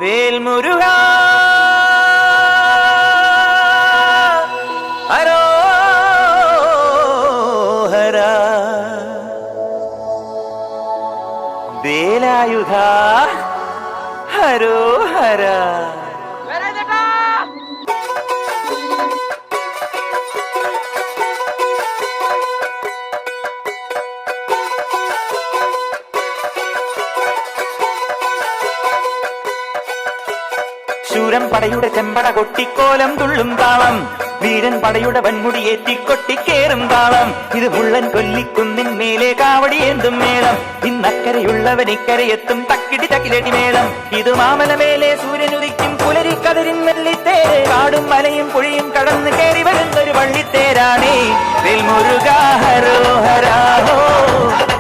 വേൽമുരുകാ ഹരോഹരാ വേലായുധാ ഹരോഹരാ. ശൂരൻ പടയുടെ ചെമ്പട കൊട്ടിക്കോലം തുള്ളും താളം, വീരൻ പടയുടെ വൻമുടിയേറ്റി കൊട്ടിക്കേറും താളം. ഇത് മുള്ളൻ കൊല്ലിക്കുന്നിൻ മേലെ കാവടിയേന്തും മേളം. ഇന്നക്കരയുള്ളവൻ ഇക്കരയെത്തും തക്കിടി തക്കിലടി മേളം. ഇത് മാമലമേലെ സൂര്യനുദിക്കും പുലരിക്കതിരിൻ വെള്ളിത്തേര്. കാടും മലയും പുഴയും കടന്ന് കയറി വരുന്നൊരു വള്ളിത്തേരാണേ. വേൽമുരുകാ ഹരോഹരാ ഹോ,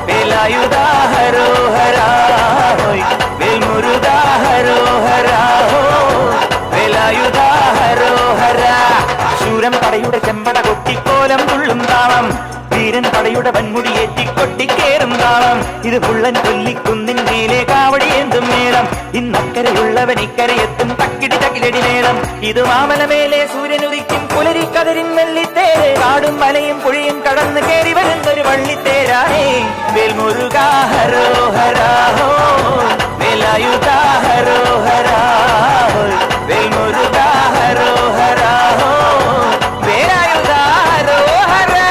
വേലായുധാ ഹരോഹരാ ഹോയ്. വേൽമുരുകാ ഹരോഹരാ ഹോ, വേലായുധാ ഹരോഹരാ. ശൂരൻ പടയുടെ ചെമ്പട കൊട്ടിക്കോലം തുള്ളും താളം, വീരൻ പടയുടെ വൻമുടിയേറ്റി കൊട്ടിക്കേറും താളം. ഇത് മുള്ളൻ കൊല്ലിക്കുന്നിൻ മേലെ കാവടിയേന്തും മേളം. ഇന്നക്കരയുള്ളവൻ ഇക്കരയെത്തും തക്കിടി തകിലടി മേളം. ഇത് മാമലമേലെ സൂര്യനുദിക്കും പുലരിക്കതിരിൻ വെള്ളിത്തേര്. കാടും മലയും പുഴയും കടന്ന് കയറി വരുന്നൊരു വള്ളിത്തേരാണേ. വേൽമുരുകാ ഹരോഹരാ ഹോ, വേലായുധാ ഹരോഹരാ ഹോയ്. വേൽമുരുകാ ഹരോഹരാ ഹോ, വേലായുധാ ഹരോഹരാ.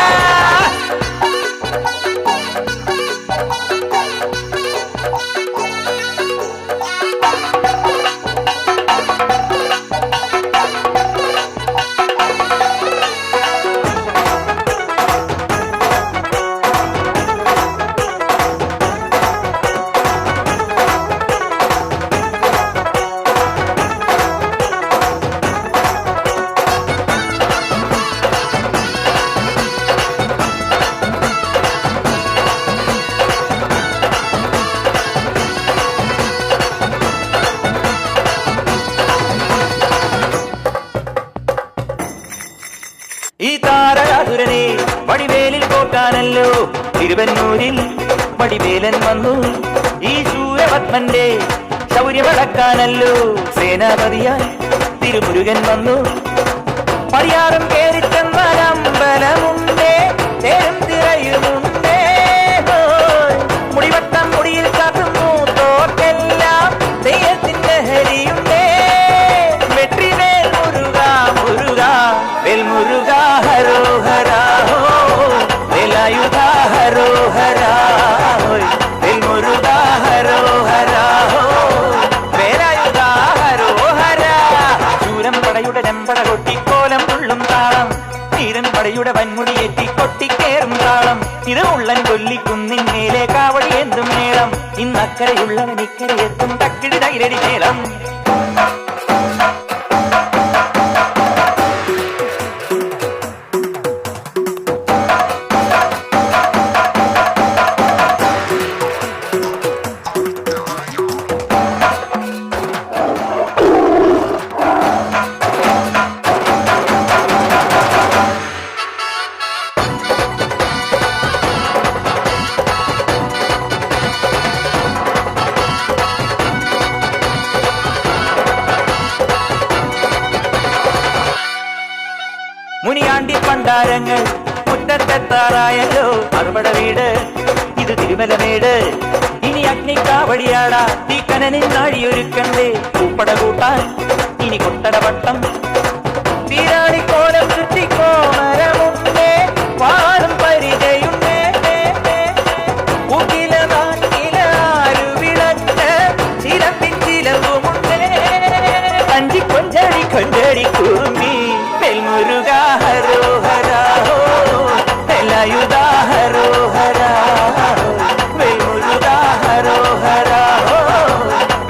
ഈ താരകാസുരനെ വടിവേലിൽ പോക്കാനല്ലോ തിരുവന്നൂരിൽ വടിവേലൻ വന്നു. ഈ ശൂരപത്മന്റെ ശൗര്യമടക്കാനല്ലോ സേനാപതിയായി തിരുമുരുകൻ വന്നു. പരിയാറും കേറിച്ചെന്നാൽ അമ്പലമുണ്ടേ, തേരും തിറയുമുണ്ടേ. മുടിവട്ടം മുടിയിൽ കാട്ടുന്നു തോക്കെല്ലാം തെയ്യത്തിന്റെ ഹരിയുണ്ടേ. വെട്രിവേൽ മുരുകാ മുരുകാ, വേൽമുരുകാ ഹരോഹരാ ഹോ, വേലായുധാ ഹരോഹരാ ഹോയ്. വേൽമുരുകാ ഹരോഹരാ ഹോ, വേലായുധാ ഹരോഹരാ. ശൂരൻ പടയുടെ ചെമ്പട കൊട്ടിക്കോലം തുള്ളും താളം, വീരൻ പടയുടെ വൻമുടിയേറ്റി കൊട്ടിക്കേറും താളം. ഇത് മുള്ളൻ കൊല്ലിക്കുന്നിൻ മേലെ കാവടിയേന്തും മേളം. ഇന്നക്കരയുള്ളവൻ ഇക്കരയെത്തും തക്കിടി തകിലടി മേളം. മുനിയാണ്ടി പണ്ടാരങ്ങൾ മുറ്റത്തെത്താറായല്ലോ. അറുപട വീട് ഇത് തിരുമലമേട്. ഇനി അഗ്നിക്കാവടിയാടാ തീക്കനനിൻ നാഴിയൊരുക്കണ്ടേ. പൂപ്പട കൂട്ടാൻ ഇനി കൊട്ടടവട്ടം. തീരാളിക്കോലം ചുറ്റിക്കോമരമുണ്ടേ, വാഴും പരിചയുണ്ടേ. ഉകില നാട്ടില ആരുവിളക്ക് ചിലമ്പിൻ ചിലമ്പുമുണ്ടേ. കഞ്ചി കൊഞ്ചടി കൊഞ്ചടി കുറുമി. വേൽമുരുകാ ഹരോഹരാ ഹോ, വേലായുധാ ഹരോഹരാ ഹോ. വേൽമുരുകാ ഹരോഹരാ ഹോ,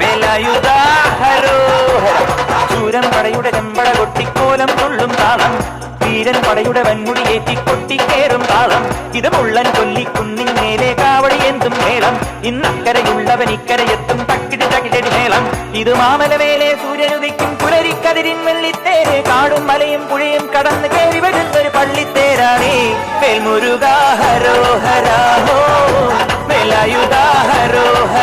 വേലായുധാ ഹരോഹരാ. ശൂരൻ പടയുടെ ചെമ്പട കൊട്ടിക്കോലം തുള്ളും താളം, വീരൻ പടയുടെ വൻമുടിയേറ്റി കൊട്ടിക്കേറും താളം. ഇത് മുള്ളൻ കൊല്ലിക്കുന്നിൻ മേലെ കാവടിയേന്തും മേളം. ഇന്നക്കരയുള്ളവൻ ഇക്കരയെത്തും തക്കിടി തകിലടി മേളം. ഇത് മാമലമേലെ സൂര്യനുദിക്കും പുലരിക്കതിരിൻ വെള്ളിത്തേര്. കാടും മലയും പുഴയും കടന്ന് കയറി വരുന്നൊരു പള്ളിത്തേരാണേ. വേൽമുരുകാ ഹരോഹരാ ഹോ, വേലായുധാ ഹരോഹരാ